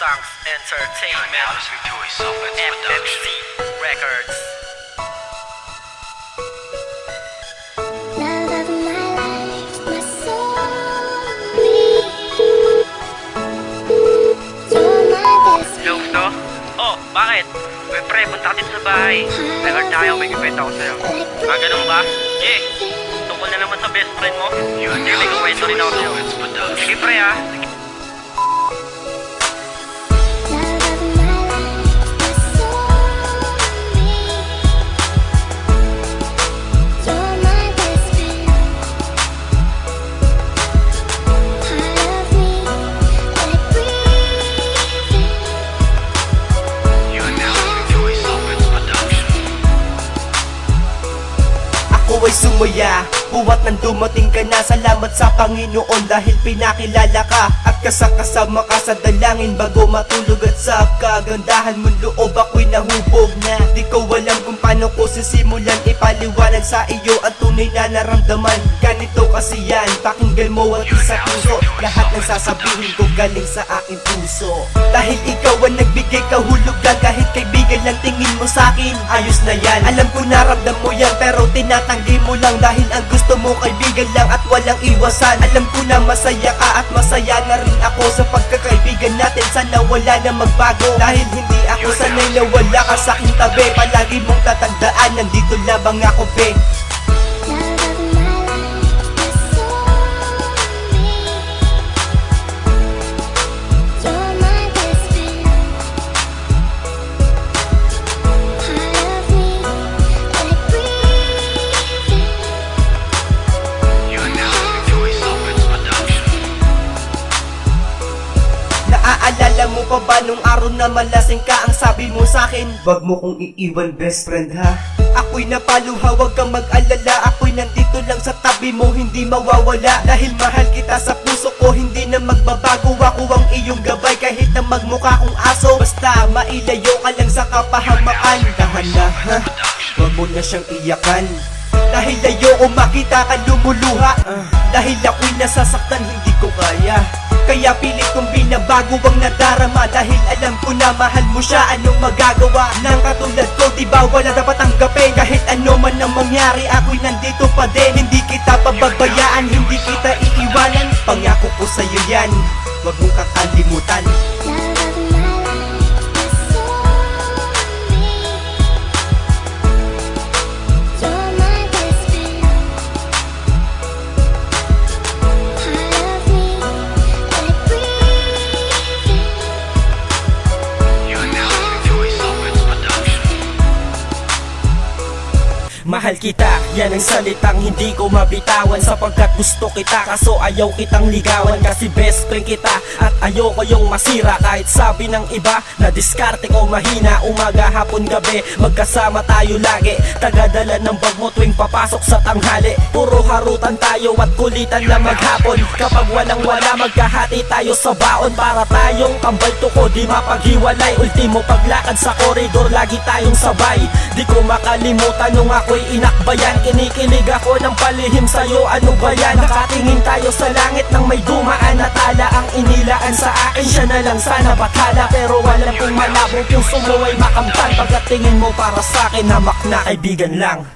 Stanks Entertainment, FFC Records. Hello, to? Oh, bakit? Uy, pre, punta ka dito sa bahay. Record tayo, may kwento ako sa'yo. Ganun ba? Yeah, tungkol na naman sa best friend mo. Hindi, may kwento rin ako sa'yo. Sige, pre, ha? Ako ay sumaya, buwat nang dumating ka na. Salamat sa Panginoon dahil pinakilala ka at kasama ka sa dalangin bago matulog. At sa kagandahan mong loob ako'y nahubog na. Di ko alam kung paano ko sisimulan ipaliwanag sa iyo ang tunay na naramdaman. Ganito kasi yan, pakinggan mo at isa puso. Lahat ng sasabihin ko galing sa aking puso. Dahil ikaw ang nagbigay kahulugan, kahit kaibigan lang tingin mo sa'kin, ayos na yan. Alam ko naramdam mo yan pero tinatanggi mo lang. Dahil ang gusto mo kaibigan lang at walang iwasan. Alam ko na masaya ka at masaya na rin ako sa pagkakaibigan natin. Sana wala na magbago dahil hindi ako sanay na wala ka sa aking tabi. Palagi mong tatandaan, nandito labang ako, be. Naaalala mo pa ba nung araw na malasing ka? Ang sabi mo sa'kin, wag mo kong iiwan best friend ha. Ako'y napaluha, wag kang mag-alala. Ako'y nandito lang sa tabi mo, hindi mawawala. Dahil mahal kita sa puso ko, hindi na magbabago. Ako ang iyong gabay kahit na magmukha kong aso. Basta mailayo ka lang sa kapahamakan. Dahan na ha, wag mo na siyang iyakan. Dahil ayoko makita ka lumuluha. Dahil ako'y nasasaktan, hindi ko kaya. Kaya pilit kong binabago ang nadarama. Dahil alam ko na mahal mo siya, anong magagawa? Nang katulad ko, di ba wala dapat tanggapin? Kahit ano man ang mangyari, ako'y nandito pa din. Hindi kita pababayaan, hindi kita iiwanan. Pangako ko sa'yo yan, wag mong kakalimutan. Mahal kita, yan ang salitang hindi ko mabitawan. Sapagkat gusto kita, kaso ayaw kitang ligawan. Kasi best friend kita at ayoko yung masira. Kahit sabi ng iba na diskarte ko mahina. Umaga, hapon, gabi, magkasama tayo lagi. Tagadala ng bag mo tuwing papasok sa tanghali. Puro harutan tayo at kulitan lang maghapon. Kapag walang wala, magkahati tayo sa baon. Para tayong kambal tuko, di mapaghiwalay. Ultimo paglakad sa koridor, lagi tayong sabay. Di ko makalimutan nung ako'y inakbayan. Kinikilig ako ng palihim sa'yo, ano ba yan? Nakatingin tayo sa langit nang may dumaan na tala. Ang inilaan sa akin, siya na lang sana bathala. Pero alam kong malabo, puso mo ay makamtan. Pagkatingin mo para sa'kin, hamak na kaibigan lang.